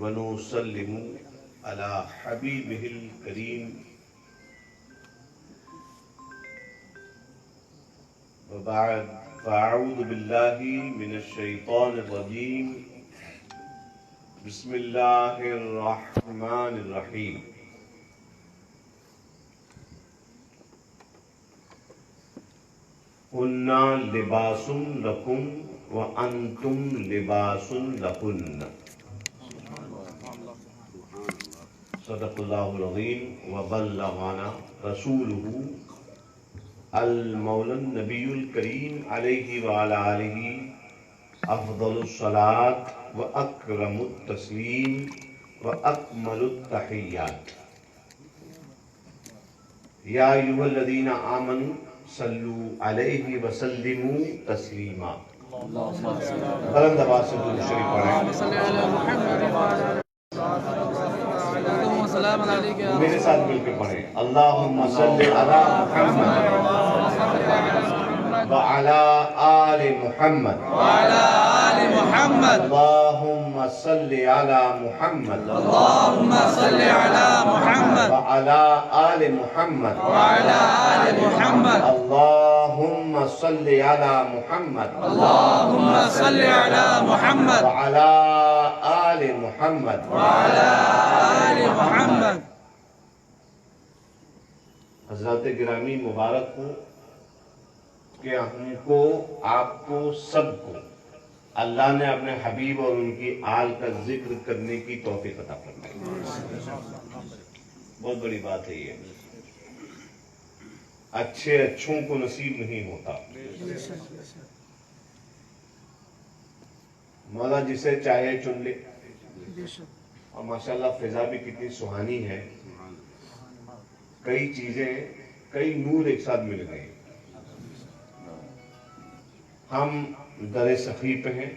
ونسلم على حبيبه الكريم وبعد فأعوذ بالله من الشيطان الرجيم بسم الله الرحمن الرحيم هن لباس لكم وأنتم لباس لهن صدق الله العظيم وبلغنا رسوله المولى النبي الكريم عليه وعلى آله أفضل الصلاة وأكرم التسليم وأكمل التحيات يا أيها الذين آمنوا صلوا عليه وسلموا تسليما بلند آواز سے درود شریف پڑھیں میرے ساتھ مل کے پڑھیں اللہم صلی علی محمد وعلی آل محمد اللہم صلی علی محمد وعلی آل محمد اللہم صلی علی محمد وعلی آل محمد حضرات گرامی مبارک ہو کہ ہم کو آپ کو سب کو اللہ نے اپنے حبیب اور ان کی آل کا ذکر کرنے کی توفیق عطا فرمائی. بہت بڑی بات ہے یہ. اچھے اچھوں کو نصیب نہیں ہوتا. مولا جسے چاہے چن لے. اور ماشاءاللہ فضا بھی کتنی سہانی ہے. کئی چیزیں کئی نور ایک ساتھ مل گئے. ہم در سخی پہ ہیں.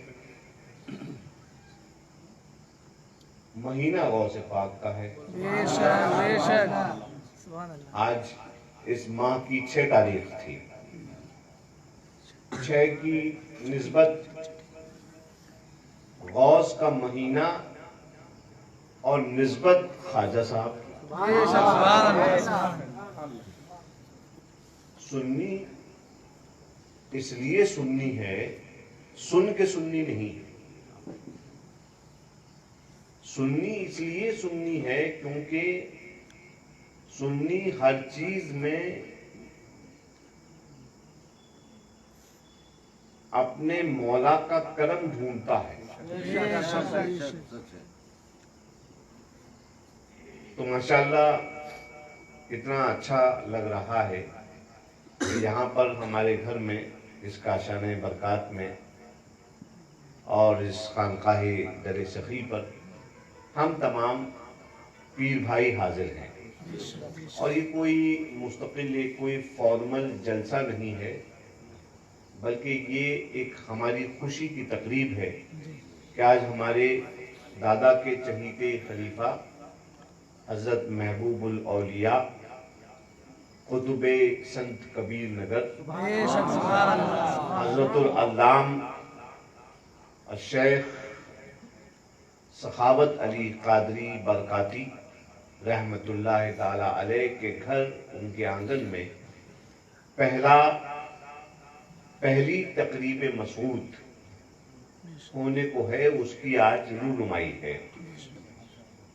مہینہ غوث پاک کا ہے. آج اس ماہ کی 6 تاریخ تھی. 6 کی نسبت غوث کا مہینہ اور نسبت خواجہ صاحب. سنی اس لیے سنی ہے، سن کے سنی نہیں. سنی اس لیے سنی ہے کیونکہ سنی ہر چیز میں اپنے مولا کا کرم ڈھونڈتا ہے. تو ماشاءاللہ اتنا اچھا لگ رہا ہے کہ یہاں پر ہمارے گھر میں اس کاشانہ برکات میں اور اس خانقاہ در سخی پر ہم تمام پیر بھائی حاضر ہیں. اور یہ کوئی مستقل کوئی فارمل جلسہ نہیں ہے، بلکہ یہ ایک ہماری خوشی کی تقریب ہے کہ آج ہمارے دادا کے چہیتے خلیفہ حضرت محبوب الاولیاء قطب سنت کبیر نگر حضرت العلام الشیخ سخاوت علی قادری برکاتی رحمت اللہ تعالی علیہ کے گھر ان کے آنگن میں پہلی تقریب مسعود ہونے کو ہے. اس کی آج رونمائی ہے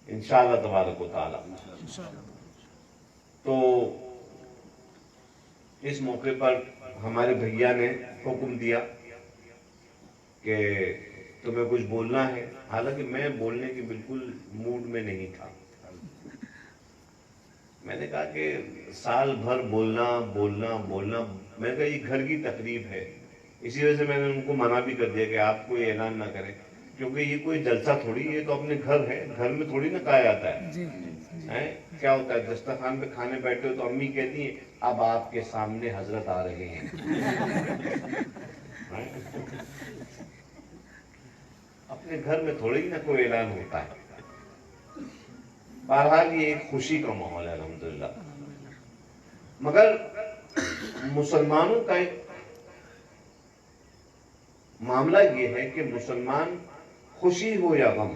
انشاءاللہ تبارک و تعالی. تو اس موقع پر ہمارے بھیا نے حکم دیا کہ تمہیں کچھ بولنا ہے. حالانکہ میں بولنے کی بالکل موڈ میں نہیں تھا. میں نے کہا کہ سال بھر بولنا. میں کہا یہ گھر کی تقریب ہے، اسی وجہ سے میں نے ان کو منع بھی کر دیا کہ آپ کوئی اعلان نہ کریں، کیونکہ یہ کوئی جلسہ تھوڑی، یہ تو اپنے گھر ہے. گھر میں تھوڑی نہ کہا جاتا ہے. کیا ہوتا ہے دسترخوان پہ کھانے بیٹھے ہو تو امی کہتی ہیں اب آپ کے سامنے حضرت آ رہے ہیں. اپنے گھر میں تھوڑی نہ کوئی اعلان ہوتا ہے. بہرحال یہ ایک خوشی کا ماحول ہے الحمدللہ. مگر مسلمانوں کا ایک معاملہ یہ ہے کہ مسلمان خوشی ہو یا غم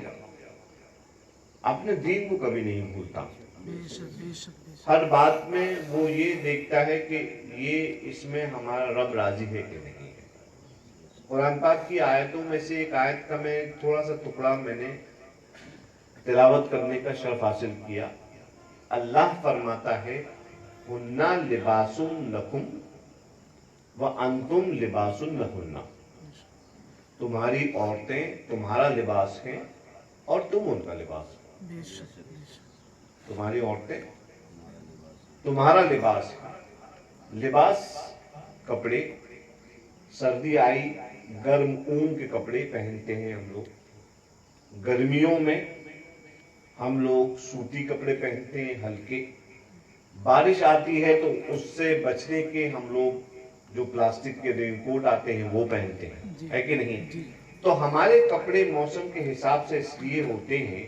اپنے دین کو کبھی نہیں بھولتا. بے شک بے شک بے شک. ہر بات میں وہ یہ دیکھتا ہے کہ یہ اس میں ہمارا رب راضی ہے کہ نہیں ہے. قرآن پاک کی آیتوں میں سے ایک آیت کا میں تھوڑا سا ٹکڑا میں نے تلاوت کرنے کا شرف حاصل کیا. اللہ فرماتا ہے ہننا لباس لکم وانتم لباس لہن. تمہاری عورتیں تمہارا لباس ہیں اور تم ان کا لباس ہو. بے شک بے شک. تمہاری عورتیں تمہارا لباس ہے. لباس کپڑے، سردی آئی گرم اون کے کپڑے پہنتے ہیں ہم لوگ. گرمیوں میں ہم لوگ سوتی کپڑے پہنتے ہیں ہلکے. بارش آتی ہے تو اس سے بچنے کے ہم لوگ جو پلاسٹک کے رین کوٹ آتے ہیں وہ پہنتے ہیں، ہے کہ نہیں؟ تو ہمارے کپڑے موسم کے حساب سے اس لیے ہوتے ہیں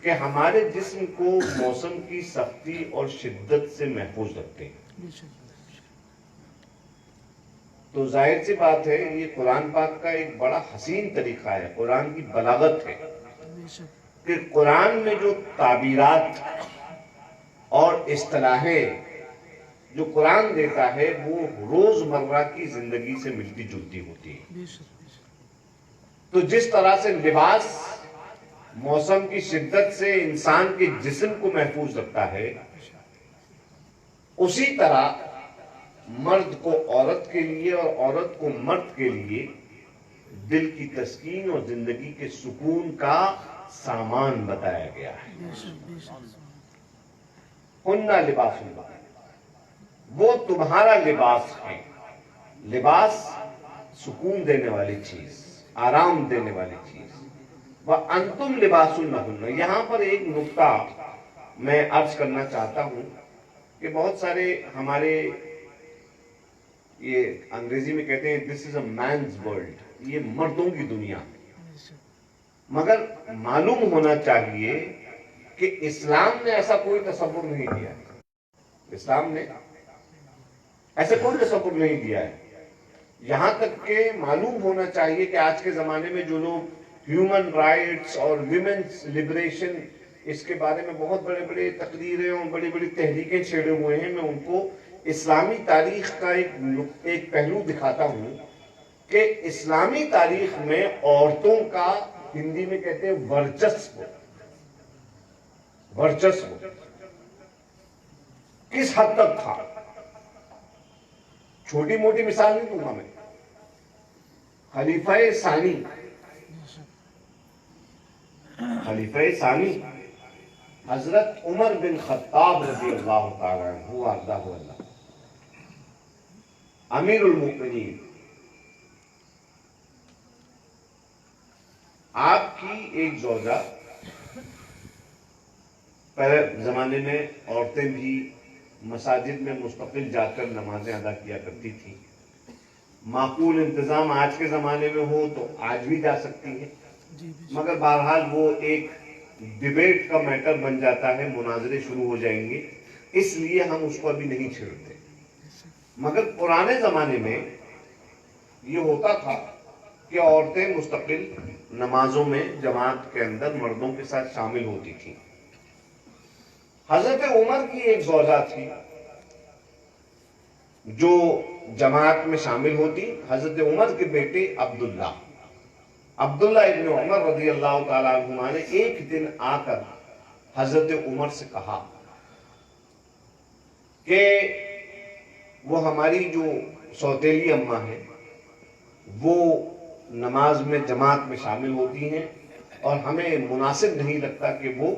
کہ ہمارے جسم کو موسم کی سختی اور شدت سے محفوظ رکھتے ہیں. بے شک. تو ظاہر سی بات ہے یہ قرآن پاک کا ایک بڑا حسین طریقہ ہے، قرآن کی بلاغت ہے بے شک. کہ قرآن میں جو تعبیرات اور اصطلاحیں جو قرآن دیتا ہے وہ روز مرہ کی زندگی سے ملتی جلتی ہوتی ہیں. بے شک بے شک. تو جس طرح سے لباس موسم کی شدت سے انسان کے جسم کو محفوظ رکھتا ہے، اسی طرح مرد کو عورت کے لیے اور عورت کو مرد کے لیے دل کی تسکین اور زندگی کے سکون کا سامان بتایا گیا ہے. بے شک بے شک. ہننا لباس اللہ، وہ تمہارا لباس ہے. لباس سکون دینے والی چیز، آرام دینے والی چیز. وَأَنْتُمْ لِبَاسٌ لَهُنَّ. یہاں پر ایک نقطہ میں عرض کرنا چاہتا ہوں کہ بہت سارے ہمارے یہ انگریزی میں کہتے ہیں دس از اے مینز ورلڈ، یہ مردوں کی دنیا ہے. مگر معلوم ہونا چاہیے کہ اسلام نے ایسا کوئی تصور نہیں دیا ہے. اسلام نے ایسے کوئی تصور نہیں دیا ہے. یہاں تک کہ معلوم ہونا چاہیے کہ آج کے زمانے میں جو لوگ ہیومن رائٹس اور ویمنس لبریشن اس کے بارے میں بہت بڑے بڑے تقریریں اور بڑی بڑی تحریکیں چھیڑے ہوئے ہیں، میں ان کو اسلامی تاریخ کا ایک پہلو دکھاتا ہوں کہ اسلامی تاریخ میں عورتوں کا ہندی میں کہتے ہیں ورچسو کس حد تک تھا. چھوٹی موٹی مثال نہیں دوں گا میں. خلیفہ ثانی حضرت عمر بن خطاب رضی اللہ تعالیٰ عنہ وارضاہ اللہ، امیر المؤمنین. آپ کی ایک زوجہ، پہلے زمانے میں عورتیں بھی مساجد میں مستقل جا کر نمازیں ادا کیا کرتی تھی. معقول انتظام آج کے زمانے میں ہو تو آج بھی جا سکتی ہیں، مگر بہرحال وہ ایک ڈیبیٹ کا میٹر بن جاتا ہے، مناظرے شروع ہو جائیں گے، اس لیے ہم اس کو ابھی نہیں چھیڑتے. مگر پرانے زمانے میں یہ ہوتا تھا کہ عورتیں مستقل نمازوں میں جماعت کے اندر مردوں کے ساتھ شامل ہوتی تھیں. حضرت عمر کی ایک زوجہ تھی جو جماعت میں شامل ہوتی. حضرت عمر کے بیٹے عبداللہ ابن عمر رضی اللہ تعالیٰ عنہما نے ایک دن آ کر حضرت عمر سے کہا کہ وہ ہماری جو سوتیلی اماں ہیں وہ نماز میں جماعت میں شامل ہوتی ہیں اور ہمیں مناسب نہیں لگتا کہ وہ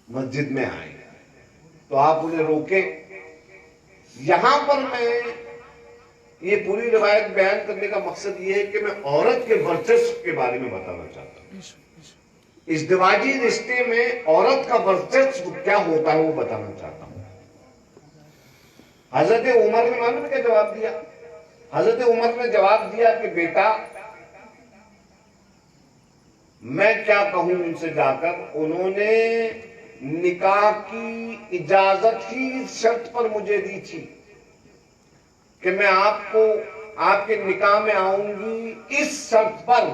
مسجد میں آئیں، تو آپ انہیں روکیں. یہاں پر میں یہ پوری روایت بیان کرنے کا مقصد یہ ہے کہ میں عورت کے ورچسو کے بارے میں بتانا چاہتا ہوں. ازدواجی رشتے میں عورت کا ورچسو کیا ہوتا ہے وہ بتانا چاہتا ہوں. حضرت عمر نے معلوم کیا جواب دیا؟ حضرت عمر نے جواب دیا کہ بیٹا میں کیا کہوں ان سے جا کر، انہوں نے نکاح کی اجازت ہی اس شرط پر مجھے دی تھی کہ میں آپ کے نکاح میں آؤں گی اس شرط پر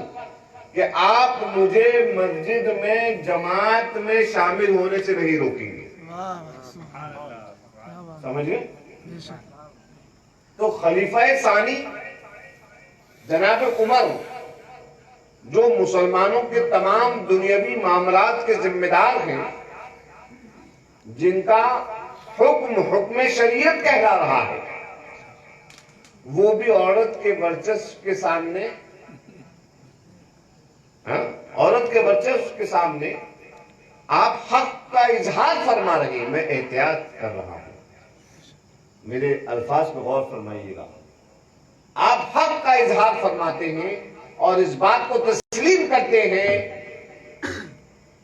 کہ آپ مجھے مسجد میں جماعت میں شامل ہونے سے نہیں روکیں گے. واہ سبحان اللہ. کیا بات. سمجھ گئے؟ بے شک. تو خلیفہ ثانی جناب عمر جو مسلمانوں کے تمام دنیاوی معاملات کے ذمہ دار ہیں، جن کا حکم شریعت کہلا رہا ہے، وہ بھی عورت کے ورچسو کے سامنے آپ حق کا اظہار فرما رہے ہیں. میں احتیاط کر رہا ہوں، میرے الفاظ پہ غور فرمائیے گا. آپ حق کا اظہار فرماتے ہیں اور اس بات کو تسلیم کرتے ہیں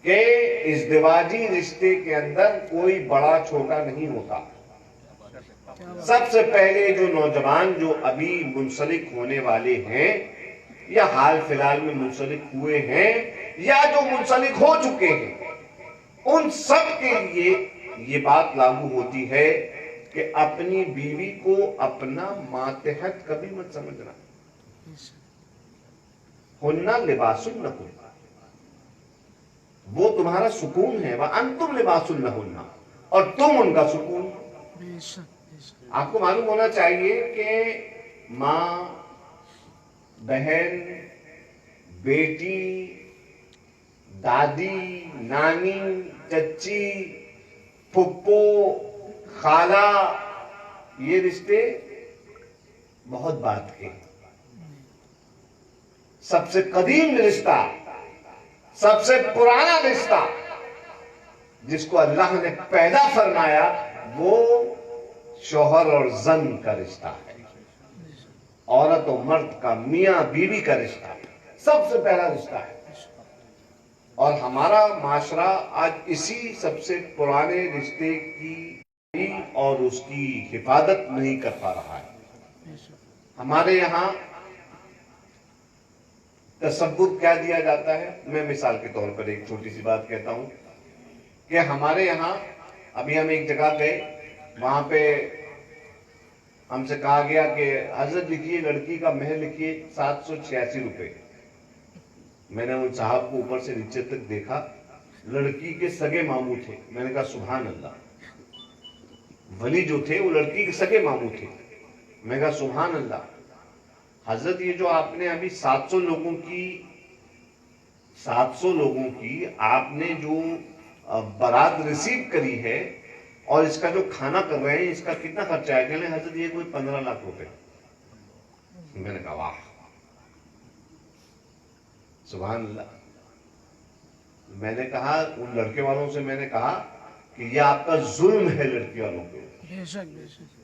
کہ ازدواجی رشتے کے اندر کوئی بڑا چھوٹا نہیں ہوتا. سب سے پہلے جو نوجوان جو ابھی منسلک ہونے والے ہیں یا حال فی الحال میں منسلک ہوئے ہیں یا جو منسلک ہو چکے ہیں، ان سب کے لیے یہ بات لاگو ہوتی ہے کہ اپنی بیوی کو اپنا ماتحت کبھی مت سمجھنا. ہننا لباس لکم، وہ تمہارا سکون ہے. وانتم لباس لہن، اور تم ان کا سکون. بے شک. بے شک. آپ کو معلوم ہونا چاہیے کہ ماں، بہن، بیٹی، دادی، نانی، چچی، پھپھو، خالہ، یہ رشتے بہت بات کے. سب سے قدیم رشتہ، سب سے پرانا رشتہ جس کو اللہ نے پیدا فرمایا وہ شوہر اور زن کا رشتہ ہے. عورت و مرد کا، میاں بیوی کا رشتہ سب سے پہلا رشتہ ہے. اور ہمارا معاشرہ آج اسی سب سے پرانے رشتے کی اور اس کی حفاظت نہیں کر پا رہا ہے. ہمارے یہاں تصور کیا دیا جاتا ہے؟ میں مثال کے طور پر ایک چھوٹی سی بات کہتا ہوں کہ ہمارے یہاں ابھی ہم ایک جگہ گئے، وہاں پہ ہم سے کہا گیا کہ حضرت لکھیے لڑکی کا مہر لکھیے 786 روپے. میں نے ان صاحب کو اوپر سے نیچے تک دیکھا، لڑکی کے سگے ماموں تھے. میں نے کہا سبحان اللہ، ولی جو تھے وہ لڑکی کے سگے ماموں تھے. میں نے کہا سبحان اللہ حضرت، یہ جو آپ نے ابھی 700 لوگوں کی آپ نے جو بارات ریسیو کری ہے اور اس کا جو کھانا کر رہے ہیں، اس کا کتنا خرچہ ہے؟ کہنے حضرت یہ کوئی 15 لاکھ روپے. میں نے کہا واہ سبحان اللہ. میں نے کہا ان لڑکے والوں سے، میں نے کہا کہ یہ آپ کا ظلم ہے لڑکی والوں پہ. بے شک. بے شک.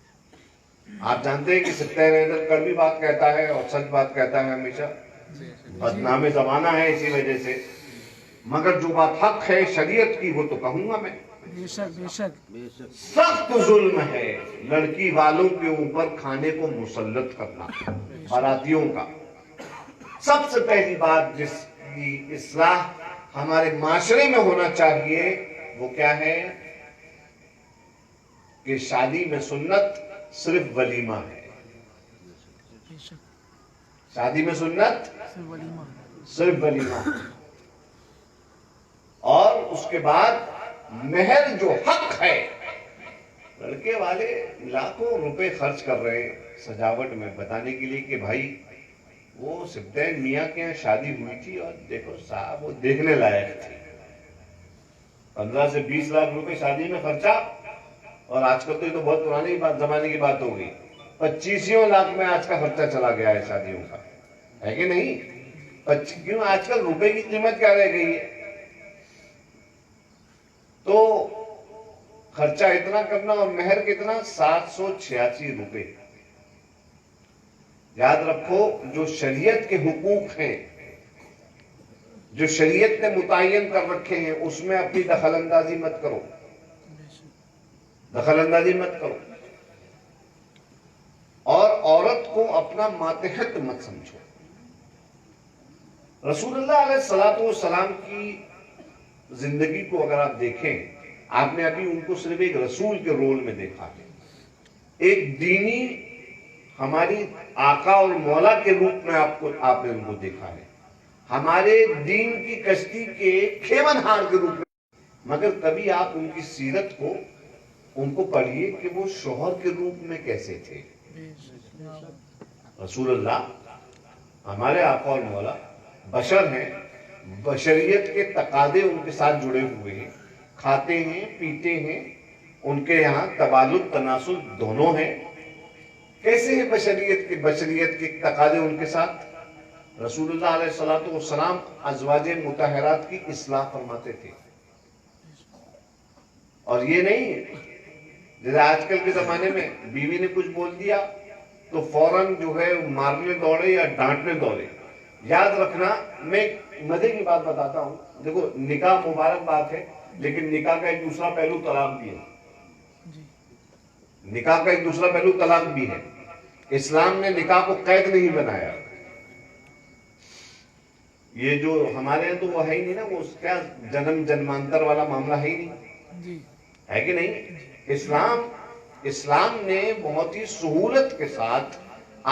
آپ جانتے ہیں کہ ستیہ نریندر کڑوی بات کہتا ہے اور سچ بات کہتا ہے ہمیشہ. بدنام زمانہ ہے اسی وجہ سے، مگر جو بات حق ہے شریعت کی وہ تو کہوں گا میں. بے شک. بے شک. سخت ظلم ہے لڑکی والوں کے اوپر کھانے کو مسلط کرنا باراتیوں کا. سب سے پہلی بات جس کی اصلاح ہمارے معاشرے میں ہونا چاہیے وہ کیا ہے کہ شادی میں سنت صرف ولیمہ ہے. بے شک. شادی میں سنت صرف ولیمہ. صرف ولیمہ، اور اس کے بعد مہر جو حق ہے. لڑکے والے لاکھوں روپے خرچ کر رہے ہیں سجاوٹ میں، بتانے کے لیے کہ بھائی وہ سبدین میاں کے یہاں شادی ہوئی تھی اور دیکھو صاحب وہ دیکھنے لائق تھی. 15 سے 20 لاکھ روپے شادی میں خرچہ، اور آج کل تو یہ تو بہت پرانی زمانے کی بات ہو گئی. 25 لاکھ میں آج کا خرچہ چلا گیا ہے شادیوں کا، ہے کہ نہیں؟ کیوں آج کل روپے کی قیمت کیا رہ گئی ہے؟ تو خرچہ اتنا کرنا اور مہر کتنا؟ 786 روپے. یاد رکھو جو شریعت کے حقوق ہیں، جو شریعت نے متعین کر رکھے ہیں، اس میں اپنی دخل اندازی مت کرو. دخل اندازی مت کرو، اور عورت کو اپنا ماتحت مت سمجھو. رسول اللہ علیہ الصلوۃ والسلام کی زندگی کو اگر آپ دیکھیں، آپ نے ابھی ان کو صرف ایک رسول کے رول میں دیکھا ہے، ایک دینی ہماری آقا اور مولا کے روپ میں آپ نے ان کو دیکھا ہے. ہمارے دین کی کشتی کے کھیون ہار کے روپ میں، مگر کبھی آپ ان کی سیرت کو ان کو پڑھیے کہ وہ شوہر کے روپ میں کیسے تھے. بے شک رسول اللہ ہمارے آقا اور مولا بشر ہیں، بشریت کے تقاضے ان کے ساتھ جڑے ہوئے ہیں، کھاتے ہیں پیتے ہیں، ان کے یہاں تبادل تناسل دونوں ہیں. کیسے ہیں بشریت کے تقاضے ان کے ساتھ؟ رسول اللہ علیہ الصلوۃ والسلام ازواج مطہرات کی اصلاح فرماتے تھے. اور یہ نہیں جیسے آج کل کے زمانے میں بیوی نے کچھ بول دیا تو فوراً جو ہے مارنے دوڑے یا ڈانٹنے دوڑے. یاد رکھنا، میں مزے کی بات بتاتا ہوں، دیکھو نکاح مبارک بات ہے، لیکن نکاح کا ایک دوسرا پہلو طلاق بھی ہے. جی نکاح کا ایک دوسرا پہلو طلاق بھی ہے. اسلام نے نکاح کو قید نہیں بنایا. یہ جو ہمارے یہاں تو وہ ہے ہی نہیں نا، وہ کیا جنم جنمانتر والا معاملہ ہے ہی نہیں، جی ہے کہ نہیں؟ اسلام نے بہت ہی سہولت کے ساتھ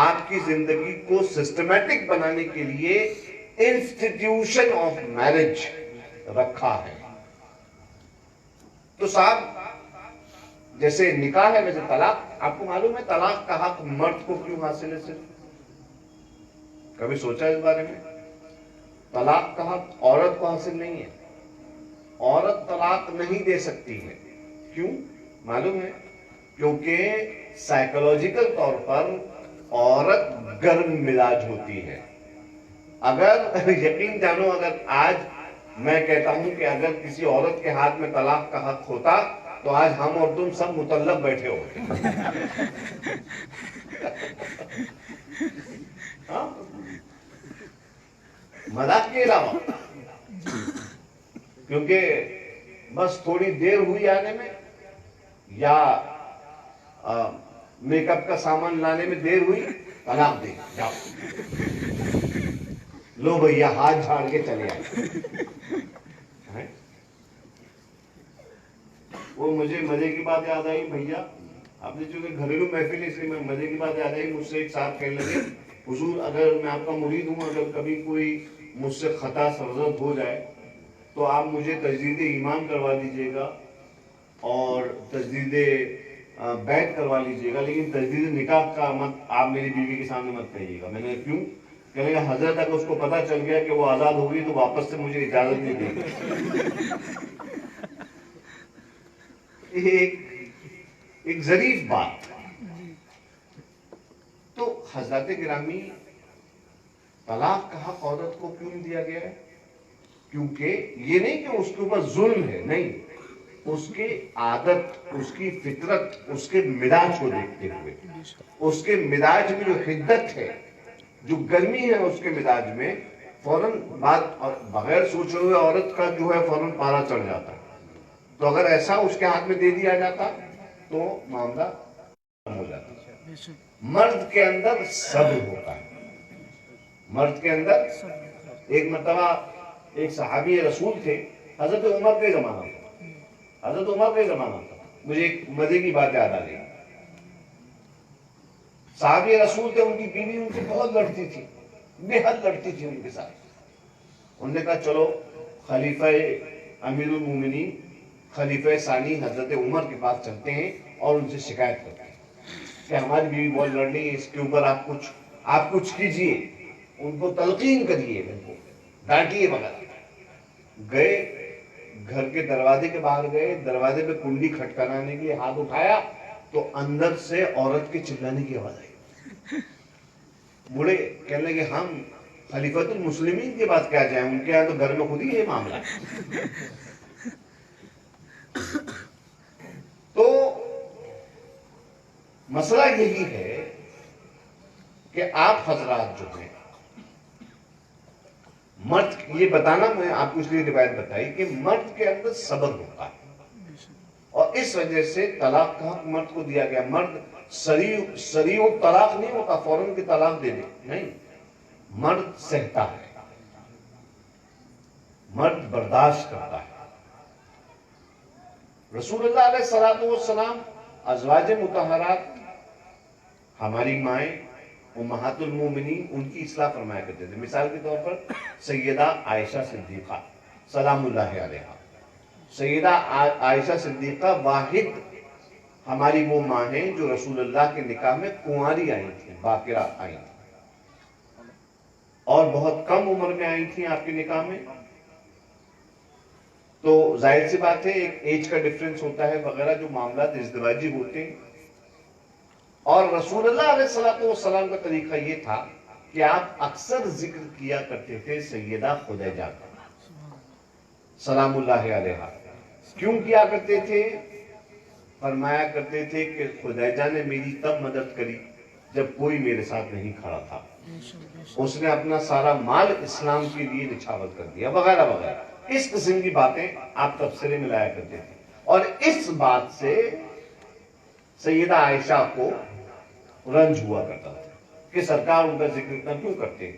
آپ کی زندگی کو سسٹمیٹک بنانے کے لیے انسٹیٹیوشن آف میرج رکھا ہے. تو صاحب جیسے نکاح ہے ویسے طلاق. آپ کو معلوم ہے طلاق کا حق مرد کو کیوں حاصل ہے؟ صرف کبھی سوچا اس بارے میں؟ طلاق کا حق عورت کو حاصل نہیں ہے. عورت طلاق نہیں دے سکتی ہے. کیوں معلوم ہے؟ کیونکہ سائیکولوجیکل طور پر عورت گرم مزاج ہوتی ہے. اگر یقین جانو، اگر آج میں کہتا ہوں کہ اگر کسی عورت کے ہاتھ میں طلاق کا حق ہوتا تو آج ہم اور تم سب مطلق بیٹھے ہوتے. ہاں؟ مذاق کے علاوہ، کیونکہ بس تھوڑی دیر ہوئی آنے میں یا میک اپ کا سامان لانے میں دیر ہوئی، طلاق دے جاؤ، لو بھیا ہاتھ جھاڑ کے چلے آئے. وہ مجھے مزے کی بات یاد آئی بھیا، آپ نے چونکہ گھریلو محفل ہے اس لیے میں مزے کی بات یاد آئی. مجھ سے ایک صاحب کہنے لگے، حضور اگر میں آپ کا مرید ہوں، اگر کبھی کوئی مجھ سے خطا سرزد ہو جائے تو آپ مجھے تجدید ایمان کروا دیجیے گا اور تجدید بیعت کروا لیجیے گا، لیکن تجدید نکاح کا مت آپ میری بیوی کے سامنے مت کہیے گا. میں نے کیوں؟ کہنے لگا حضرت اگر اس کو پتا چل گیا کہ وہ آزاد ہوگی تو واپس سے مجھے اجازت نہیں دے گی. ایک ظریف بات. تو حضرات گرامی، طلاق کا حق عورت کو کیوں دیا گیا ہے؟ کیونکہ یہ نہیں کہ اس کے اوپر ظلم ہے، نہیں، اس کی عادت، اس کی فطرت، اس کے مزاج کو دیکھتے ہوئے، اس کے مزاج میں جو حدت ہے، جو گرمی ہے اس کے مزاج میں، فوراً بات بغیر سوچے ہوئے عورت کا جو ہے فوراً پارا چڑھ جاتا. تو اگر ایسا اس کے ہاتھ میں دے دیا جاتا تو معاملہ ہو جاتا. بے شک مرد کے اندر صبر ہوتا ہے. مرد کے اندر ایک مرتبہ ایک صحابی رسول تھے، حضرت عمر کا زمانہ تھا. حضرت عمر کا زمانہ تھا. مجھے ایک مزے کی بات یاد آ گئی. صحابی رسول تھے، ان کی بیوی ان سے بہت لڑتی تھی، بے حد لڑتی تھی ان کے ساتھ. انہوں نے کہا چلو خلیفہ امیر المومنین، خلیفہ ثانی حضرت عمر کے پاس چلتے ہیں اور ان سے شکایت کرتے ہیں کہ ہماری بیوی بہت لڑ رہی ہے، اس کے اوپر آپ کچھ کیجئے، ان کو تلقین کریے، ان کو ڈانٹیے وغیرہ. گئے گھر کے دروازے کے باہر گئے، دروازے پہ کنڈی کھٹکھٹانے کے لیے ہاتھ اٹھایا تو اندر سے عورت کے چلانے کی آواز آئی. بوڑھے کہنے لگے ہم خلیفۃ المسلمین کے پاس کیا جائیں، ان کے یہاں تو گھر میں خود ہی یہ معاملہ ہے. تو مسئلہ یہی ہے کہ آپ حضرات جو ہیں، مرد، یہ بتانا میں آپ کو اس لیے روایت بتائی کہ مرد کے اندر صبر ہوتا ہے اور اس وجہ سے طلاق کا حق مرد کو دیا گیا. مرد سریع طلاق نہیں ہوتا، فوراً کی طلاق دے دے، نہیں. مرد سہتا ہے، مرد برداشت کرتا ہے. رسول اللہ علیہ الصلوۃ والسلام، ازواج مطہرات، ہماری مائیں، امہات المومنین ان کی اصلاح فرمایا کرتے تھے. مثال کے طور پر سیدہ عائشہ صدیقہ سلام اللہ علیہا. سیدہ عائشہ صدیقہ واحد ہماری وہ ماں ہیں جو رسول اللہ کے نکاح میں کنواری آئی تھیں, باقرہ آئی تھیں, اور بہت کم عمر میں آئی تھیں آپ کے نکاح میں. تو ظاہر سی بات ہے ایک ایج کا ڈفرنس ہوتا ہے وغیرہ, جو معاملات ازدواجی ہوتے ہیں. اور رسول اللہ علیہ السلام کا طریقہ یہ تھا کہ آپ اکثر ذکر کیا کرتے تھے سیدہ خدیجہ کا سلام اللہ علیہا. کیوں کیا کرتے تھے؟ فرمایا کرتے تھے کہ خدیجہ نے میری تب مدد کری جب کوئی میرے ساتھ نہیں کھڑا تھا, اس نے اپنا سارا مال اسلام کے لیے نچھاور کر دیا وغیرہ وغیرہ. اس قسم کی باتیں آپ تبصرے میں لایا کرتے تھے, اور اس بات سے سیدہ عائشہ کو رنج ہوا کرتا تھا کہ سرکار ان کا ذکر اتنا کیوں کرتے ہیں.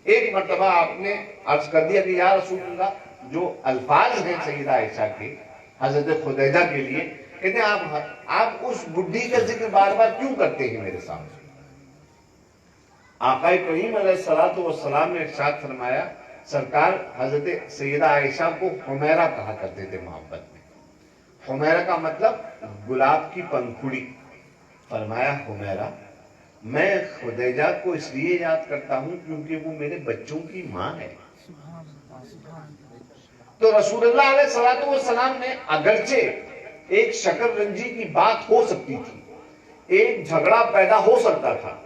ایک مرتبہ آپ نے عرض کر دیا کہ یا رسول اللہ, جو الفاظ ہیں سیدہ عائشہ کے حضرت خدیجہ کے لیے, کہتے ہیں آپ اس بڈھی کا ذکر بار بار کیوں کرتے ہیں میرے سامنے. آقا کریم علیہ الصلوۃ والسلام نے ارشاد فرمایا, سرکار حضرت سیدہ عائشہ کو حمیرہ کہا کرتے تھے محبت میں. حمیرہ کا مطلب گلاب کی پنکھڑی. فرمایا حمیرہ, میں خدیجہ کو اس لیے یاد کرتا ہوں کیونکہ وہ میرے بچوں کی ماں ہے. تو رسول اللہ علیہ الصلوۃ والسلام نے, اگرچہ ایک شکر رنجی کی بات ہو سکتی تھی, ایک جھگڑا پیدا ہو سکتا تھا,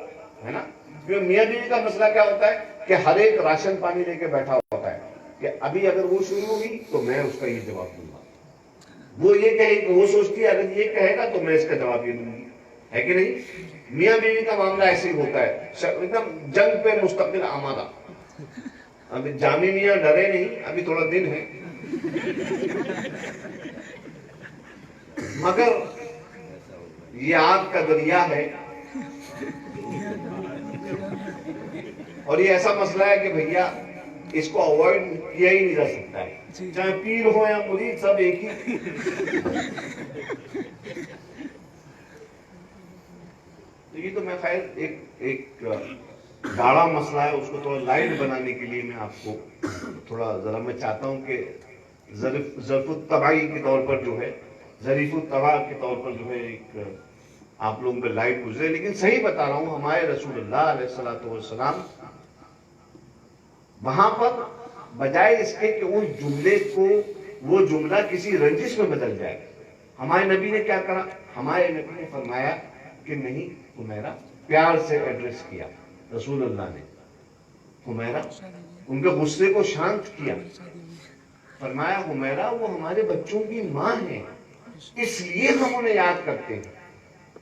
ہے نا, کیونکہ میاں بیوی کا مسئلہ کیا ہوتا ہے کہ ہر ایک راشن پانی لے کے بیٹھا ہوتا ہے کہ ابھی اگر وہ شروع ہوگی تو میں اس کا یہ جواب دوں گا, وہ یہ کہے کہ وہ سوچتی ہے اگر یہ کہے گا تو میں اس کا جواب یہ دوں گی, ہے کہ نہیں. میاں بیوی کا معاملہ ایسے ہی ہوتا ہے, ایک دم جنگ پہ مستقل آمادہ. ابھی جامی میاں ڈرے نہیں, ابھی تھوڑا دن ہے, مگر یہ آگ کا دریا ہے, اور یہ ایسا مسئلہ ہے کہ بھیا اس کو اوائڈ کیا ہی نہیں جا سکتا ہے, چاہے پیر ہو یا مرید, سب ایک ہی. یہ تو میں خیر ایک گاڑا مسئلہ ہے, اس کو تھوڑا لائٹ بنانے کے لیے میں آپ کو تھوڑا ذرا میں چاہتا ہوں کہ ظرف الطبعی کے طور پر جو ہے, ظریف الطبع کے طور پر جو ہے ایک آپ لوگوں پہ لائٹ گزرے. لیکن صحیح بتا رہا ہوں, ہمارے رسول اللہ علیہ الصلوۃ والسلام وہاں پر بجائے اس کے کہ اس جملے کو وہ جملہ کسی رنجش میں بدل جائے, ہمارے نبی نے کیا کرا, ہمارے نبی نے فرمایا کہ نہیں حمیرہ, پیار سے ایڈریس کیا رسول اللہ نے حمیرہ, ان کے غصے کو شانت کیا. فرمایا حمیرہ وہ ہمارے بچوں کی ماں ہے, اس لیے ہم انہیں یاد کرتے ہیں.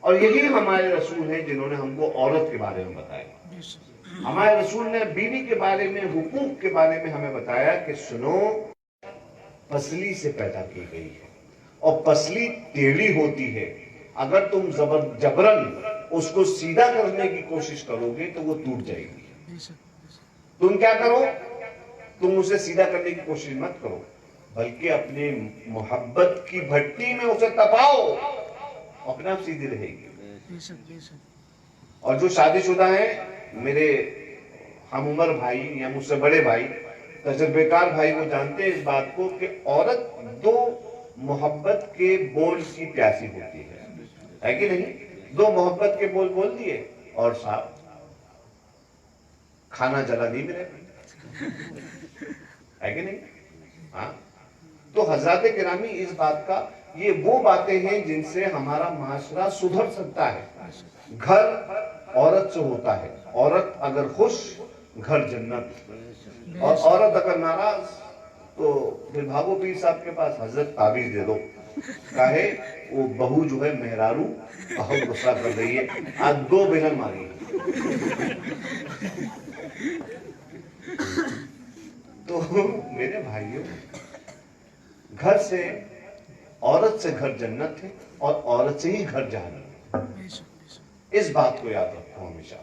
اور یہی ہمارے رسول ہیں جنہوں نے ہم کو عورت کے بارے میں بتایا. ہمارے رسول نے بیوی کے بارے میں, حقوق کے بارے میں ہمیں بتایا کہ سنو, پسلی سے پیدا کی گئی ہے اور پسلی ٹیڑھی ہوتی ہے, اگر تم جبرن اس کو سیدھا کرنے کی کوشش کرو گے تو وہ ٹوٹ جائے گی. تم کیا کرو, تم اسے سیدھا کرنے کی کوشش مت کرو, بلکہ اپنے محبت کی بھٹی میں اسے تپاؤ, اپنے آپ سیدھی رہے گی. اور جو شادی شدہ ہیں میرے ہم عمر بھائی یا مجھ سے بڑے بھائی, تجربے کار بھائی, وہ جانتے ہیں اس بات کو کہ عورت دو محبت کے بول کی پیاسی ہوتی ہے کہ نہیں. دو محبت کے بول بول دیے اور صاحب کھانا جلا نہیں ملے, ہے کہ نہیں. ہاں, تو حضرات گرامی اس بات کا, یہ وہ باتیں ہیں جن سے ہمارا معاشرہ سدھر سکتا ہے. گھر عورت سے ہوتا ہے, عورت اگر خوش گھر جنت, اور عورت اگر ناراض تو پھر بھاگو پیر صاحب کے پاس, حضرت تعویذ دے دو, کہے وہ بہو جو ہے مہرارو بہت غصہ کر رہی ہے, آج 2 بیلن ماری. تو میرے بھائیوں, گھر سے, عورت سے گھر جنت ہے اور عورت سے ہی گھر جہنم ہے. اس بات کو یاد رکھو ہمیشہ.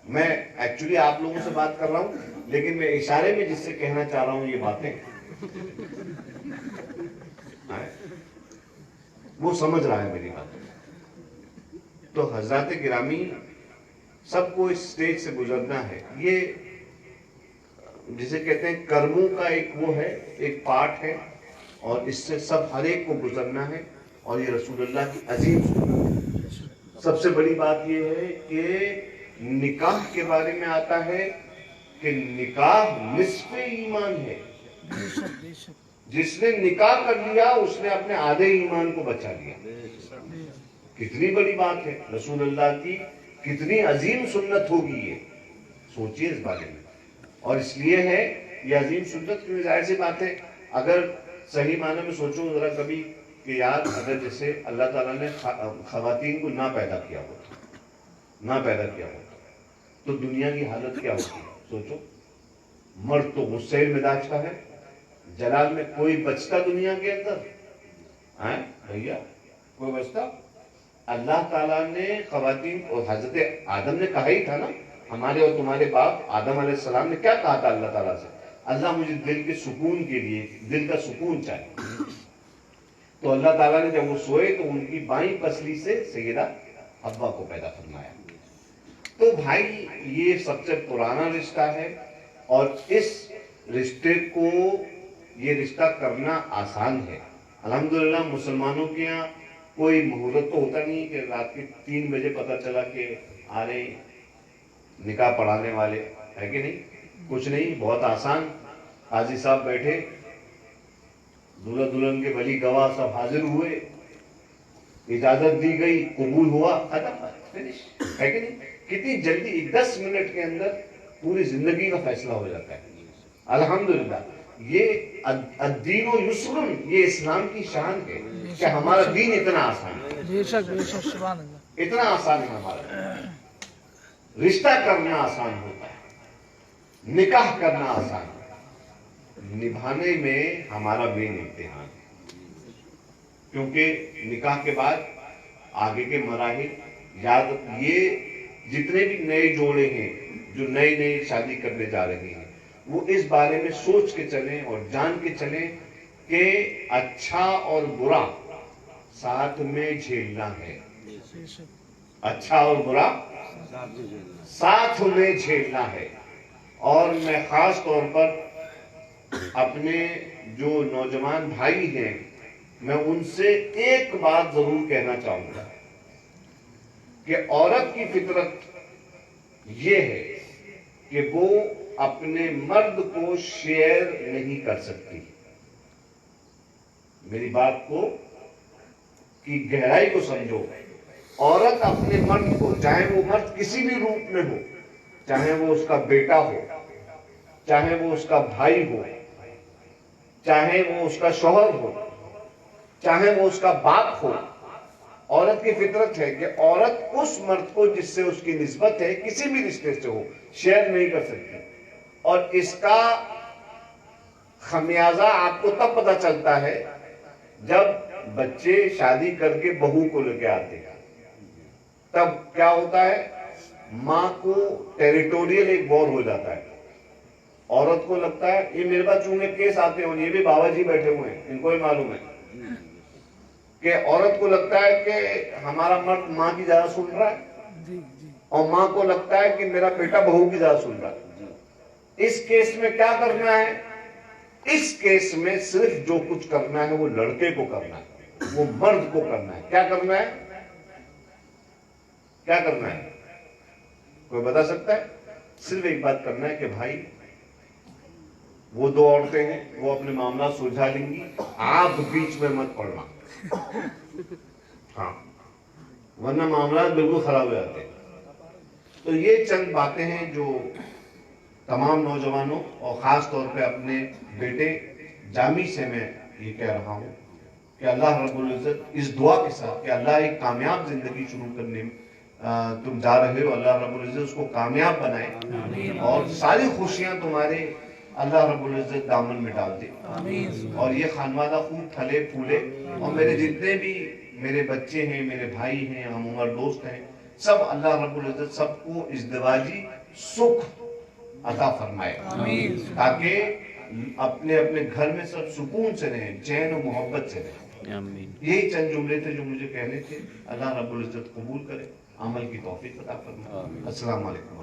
میں ایکچولی آپ لوگوں سے بات کر رہا ہوں, لیکن میں اشارے میں جس سے کہنا چاہ رہا ہوں یہ باتیں وہ سمجھ رہا ہے میری بات. تو حضرات گرامی, سب کو اس سٹیج سے گزرنا ہے. یہ جسے کہتے ہیں کرموں کا ایک وہ ہے، ایک پارٹ ہے، اور اس سے سب ہر ایک کو گزرنا ہے. اور یہ رسول اللہ کی عظیم سنت. سب سے بڑی بات یہ ہے کہ نکاح کے بارے میں آتا ہے کہ نکاح نصف ایمان ہے. بے شک بے شک جس نے نکاح کر لیا اس نے اپنے آدھے ایمان کو بچا لیا. کتنی بڑی بات ہے، رسول اللہ کی کتنی عظیم سنت ہوگی یہ. سوچئے اس بارے میں. اور اس لیے ہے یہ عظیم سنت کیونکہ ظاہر سی بات ہے، اگر صحیح معنی میں سوچو ذرا کبھی کہ یار اگر جیسے اللہ تعالیٰ نے خواتین کو نہ پیدا کیا ہوتا تو دنیا کی حالت کیا ہوتی ہے. سوچو، مرد تو غصے مزاج کا ہے، جلال میں کوئی بچتا دنیا کے اندر بھیا کوئی بچتا؟ اللہ تعالیٰ نے خواتین، اور حضرت آدم نے کہا ہی تھا نا، ہمارے اور تمہارے باپ آدم علیہ السلام نے کیا کہا تھا اللہ تعالیٰ سے؟ اللہ مجھے دل کے سکون کے لیے دل کا سکون چاہیے. تو اللہ تعالیٰ نے جب وہ سوئے تو ان کی بائیں پسلی سے سیدہ حوا کو پیدا فرمایا. تو بھائی یہ سب سے پرانا رشتہ ہے، اور اس رشتے کو یہ رشتہ کرنا آسان ہے. الحمدللہ مسلمانوں کے یہاں کوئی مہورت تو ہوتا نہیں کہ رات کے 3 بجے پتہ چلا کہ آ رہے نکاح پڑھانے والے، ہے کہ نہیں؟ کچھ نہیں، بہت آسان. قاضی صاحب بیٹھے، دلہا دلہن کے ولی گواہ سب حاضر ہوئے، اجازت دی گئی، قبول ہوا، ختم، فنش، ہے کہ نہیں؟ کتنی جلدی 10 منٹ کے اندر پوری زندگی کا فیصلہ ہو جاتا ہے. الحمدللہ یہ الدین و یسر، یہ اسلام کی شان ہے کہ ہمارا دین اتنا آسان ہے. بے شک سبحان اللہ. اتنا آسان ہے ہمارا. رشتہ کرنا آسان ہوتا ہے، نکاح کرنا آسان ہے، نبھانے میں ہمارا مین امتحان ہے. کیونکہ نکاح کے بعد آگے کے مراحل، یاد یہ جتنے بھی نئے جوڑے ہیں جو نئی شادی کرنے جا رہے ہیں، وہ اس بارے میں سوچ کے چلیں اور جان کے چلیں کہ اچھا اور برا ساتھ میں جھیلنا ہے. بے شک اچھا اور برا ساتھ میں جھیلنا ہے. اور میں خاص طور پر اپنے جو نوجوان بھائی ہیں، میں ان سے ایک بات ضرور کہنا چاہوں گا کہ عورت کی فطرت یہ ہے کہ وہ اپنے مرد کو شیئر نہیں کر سکتی. میری بات کو کی گہرائی کو سمجھو. عورت اپنے مرد کو، چاہے وہ مرد کسی بھی روپ میں ہو، چاہے وہ اس کا بیٹا ہو، چاہے وہ اس کا بھائی ہو، چاہے وہ اس کا شوہر ہو، چاہے وہ اس کا باپ ہو، عورت کی فطرت ہے کہ عورت اس مرد کو جس سے اس کی نسبت ہے، کسی بھی رشتے سے ہو، شیئر نہیں کر سکتی. اور اس کا خمیازہ آپ کو تب پتہ چلتا ہے جب بچے شادی کر کے بہو کو لے کے آتے ہیں. تب کیا ہوتا ہے؟ ماں کو ٹیریٹوریل ایک بور ہو جاتا ہے. عورت کو لگتا ہے یہ میرے پاس چونکہ کیس آتے ہیں، یہ بھی بابا جی بیٹھے ہوئے ہیں، ان کو ہی معلوم ہے کہ عورت کو لگتا ہے کہ ہمارا مرد ماں کی زیادہ سن رہا ہے، اور ماں کو لگتا ہے کہ میرا بیٹا بہو کی زیادہ سن رہا ہے. اس کیس میں کیا کرنا ہے؟ اس کیس میں صرف جو کچھ کرنا ہے وہ لڑکے کو کرنا ہے، وہ مرد کو کرنا ہے. کیا کرنا ہے؟ کیا کرنا ہے؟ کوئی بتا سکتا ہے؟ صرف ایک بات کرنا ہے کہ بھائی وہ 2 عورتیں ہیں، وہ اپنے معاملات سلجھا لیں گی، آپ بیچ میں مت پڑنا. ہاں، ورنہ معاملات بالکل خراب ہو جاتے ہیں. تو یہ چند باتیں ہیں جو تمام نوجوانوں اور خاص طور پہ اپنے بیٹے جامی سے میں یہ کہہ رہا ہوں کہ اللہ رب العزت اس دعا کے ساتھ کہ اللہ ایک کامیاب زندگی شروع کرنے میں تم جا رہے ہو، اللہ رب العزت اس کو کامیاب بنائے اور ساری خوشیاں تمہارے اللہ رب العزت دامن میں ڈال دے، اور یہ خانوادہ خوب پھلے پھولے. اور میرے جتنے بھی میرے بچے ہیں، میرے بھائی ہیں، ہم عمر دوست ہیں، سب اللہ رب العزت سب کو ازدواجی سکھ عطا فرمائے تاکہ اپنے اپنے گھر میں سب سکون سے رہیں، چین و محبت سے رہیں. یہی چند جملے تھے جو مجھے کہنے تھے. اللہ رب العزت قبول کرے. عمل کی توفیق عطا فرمائے۔ السلام علیکم۔